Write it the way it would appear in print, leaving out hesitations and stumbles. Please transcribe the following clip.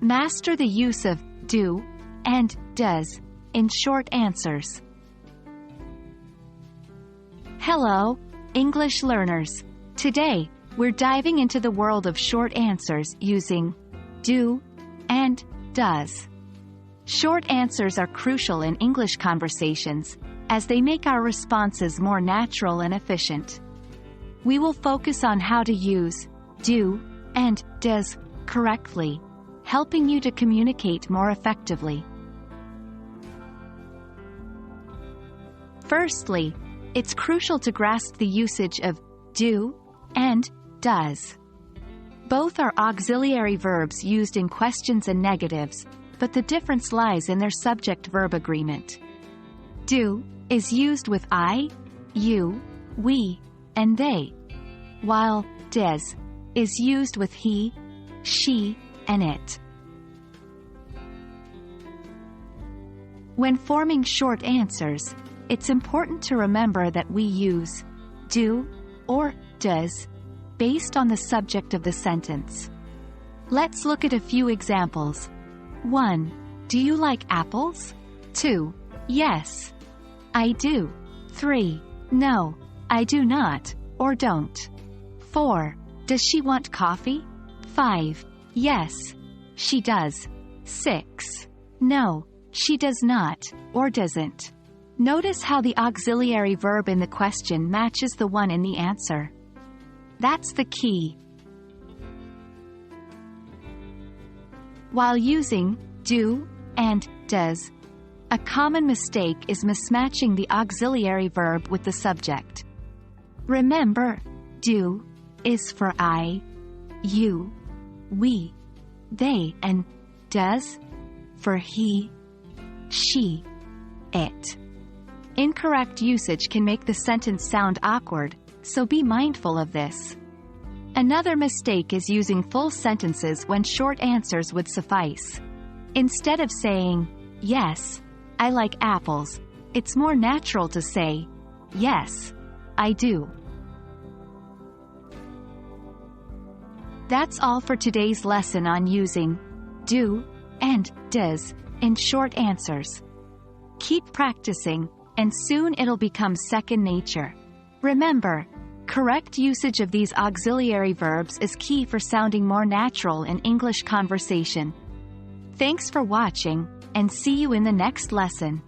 Master the use of do and does in short answers. Hello, English learners. Today, we're diving into the world of short answers using do and does. Short answers are crucial in English conversations, as they make our responses more natural and efficient. We will focus on how to use do and does correctly, helping you to communicate more effectively. Firstly, it's crucial to grasp the usage of do and does. Both are auxiliary verbs used in questions and negatives, but the difference lies in their subject-verb agreement. Do is used with I, you, we, and they, while does is used with he, she, and it. When forming short answers, it's important to remember that we use do or does based on the subject of the sentence. Let's look at a few examples. 1. Do you like apples? 2. Yes, I do. 3. No, I do not, or don't. 4. Does she want coffee? 5. Yes, she does. 6. No, she does not, or doesn't. Notice how the auxiliary verb in the question matches the one in the answer. That's the key. While using do and does, a common mistake is mismatching the auxiliary verb with the subject. Remember, do is for I, you, we, they, and does for he, she, it. Incorrect usage can make the sentence sound awkward, so be mindful of this. Another mistake is using full sentences when short answers would suffice. Instead of saying, yes, I like apples, it's more natural to say, yes, I do. That's all for today's lesson on using do and does in short answers. Keep practicing, and soon it'll become second nature. Remember, correct usage of these auxiliary verbs is key for sounding more natural in English conversation. Thanks for watching, and see you in the next lesson.